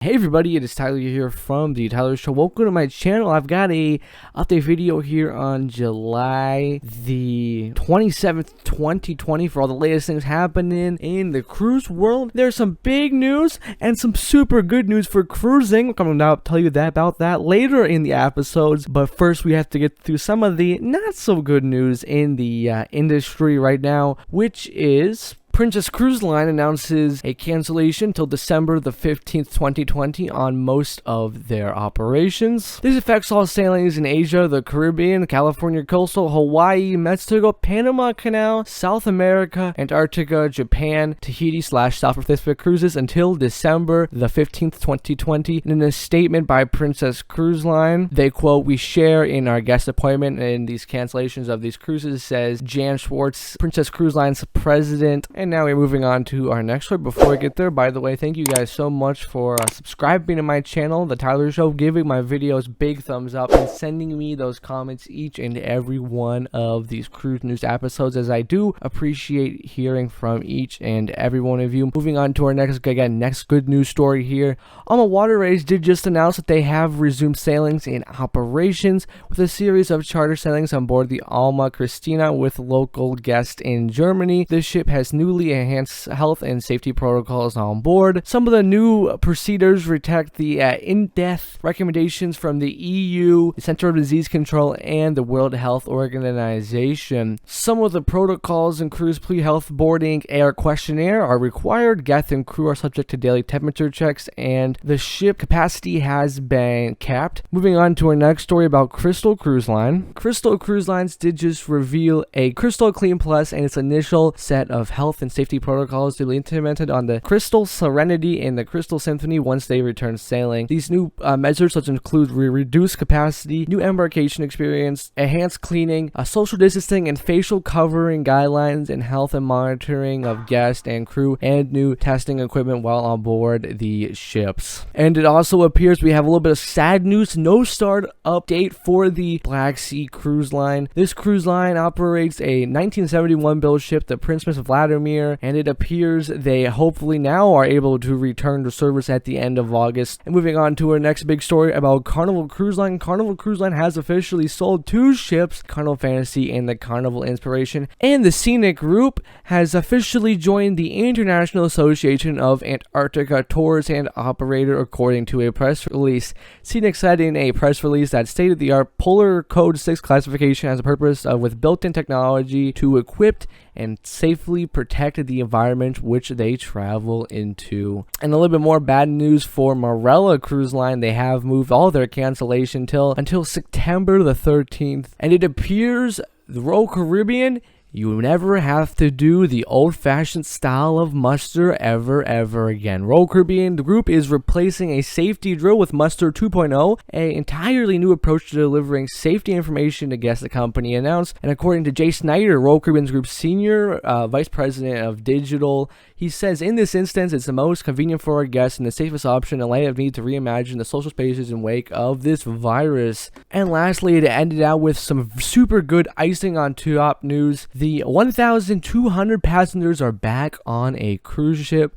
Hey everybody, it is Tyler here from the Tyler Show. Welcome to my channel. I've got a update video here on July the 27th, 2020 for all the latest things happening in the cruise world. There's some big news and some super good news for cruising. I'm going to tell you about that later in the episodes, but first we have to get through some of the not so good news in the industry right now, which is Princess Cruise Line announces a cancellation till December the 15th, 2020 on most of their operations. This affects all sailings in Asia, the Caribbean, California coastal, Hawaii, Mexico, Panama Canal, South America, Antarctica, Japan, Tahiti/South Pacific cruises until December the 15th, 2020. And in a statement by Princess Cruise Line, they quote, "We share in our guest appointment in these cancellations of these cruises," says Jan Schwartz, Princess Cruise Line's president. And now we're moving on to our next story. Before I get there, by the way, thank you guys so much for subscribing to my channel, The Tyler Show, giving my videos big thumbs up, and sending me those comments each and every one of these cruise news episodes, as I do appreciate hearing from each and every one of you. Moving on to our next good news story here. AmaWaterways did just announce that they have resumed sailings in operations with a series of charter sailings on board the Alma Christina with local guests in Germany. This ship has newly enhanced health and safety protocols on board. Some of the new procedures reflect the in-depth recommendations from the EU, the Center of Disease Control, and the World Health Organization. Some of the protocols in cruise pre-health boarding air questionnaire are required. Guests and crew are subject to daily temperature checks, and the ship capacity has been capped. Moving on to our next story about Crystal Cruise Line. Crystal Cruise Lines did just reveal a Crystal Clean Plus and its initial set of health and safety protocols to be implemented on the Crystal Serenity and the Crystal Symphony once they return sailing. These new measures such include reduced capacity, new embarkation experience, enhanced cleaning, social distancing and facial covering guidelines, and health and monitoring of guests and crew, and new testing equipment while on board the ships. And it also appears we have a little bit of sad news. No start update for the Black Sea Cruise Line. This cruise line operates a 1971 built ship, the Princess Vladimir, and it appears they hopefully now are able to return to service at the end of August. And moving on to our next big story about Carnival Cruise Line. Carnival Cruise Line has officially sold two ships, Carnival Fantasy and the Carnival Inspiration, and the Scenic Group has officially joined the International Association of Antarctica Tours and Operator, according to a press release. Scenic said in a press release that state-of-the-art Polar Code 6 classification has a purpose with built-in technology to equip and safely protect the environment which they travel into. And a little bit more bad news for Marella Cruise Line. They have moved all their cancellation until September the 13th. And it appears the Royal Caribbean, you never have to do the old-fashioned style of muster ever again. Royal Caribbean, the group is replacing a safety drill with Muster 2.0, an entirely new approach to delivering safety information to guests, the company announced. And according to Jay Snyder, Royal Caribbean's group senior vice president of digital, he says, "In this instance, it's the most convenient for our guests and the safest option in light of need to reimagine the social spaces in wake of this virus." And lastly, it ended out with some super good icing on top news. The 1,200 passengers are back on a cruise ship.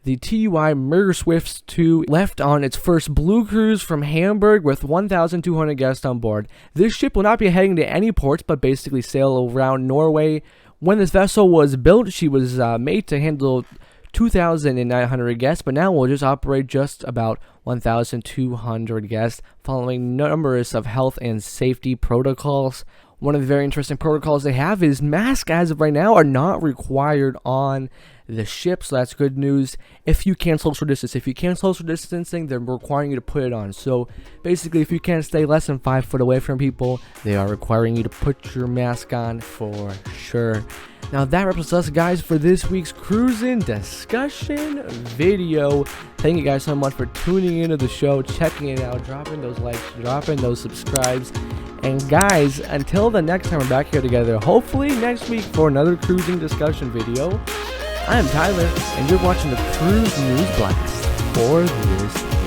The TUI Swift 2 left on its first blue cruise from Hamburg with 1,200 guests on board. This ship will not be heading to any ports, but basically sail around Norway. When this vessel was built, she was made to handle 2,900 guests, but now will just operate just about 1,200 guests, following numerous of health and safety protocols. One of the very interesting protocols they have is masks, as of right now, are not required on the ship, so that's good news. If you can't social distance, social distancing, they're requiring you to put it on. So basically, if you can't stay less than 5 foot away from people, they are requiring you to put your mask on for sure. Now that wraps us, guys, for this week's cruising discussion video. Thank you guys so much for tuning into the show, checking it out, dropping those likes, dropping those subscribes. And guys, until the next time we're back here together, hopefully next week for another cruising discussion video, I am Tyler, and you're watching the Cruise News Blast for this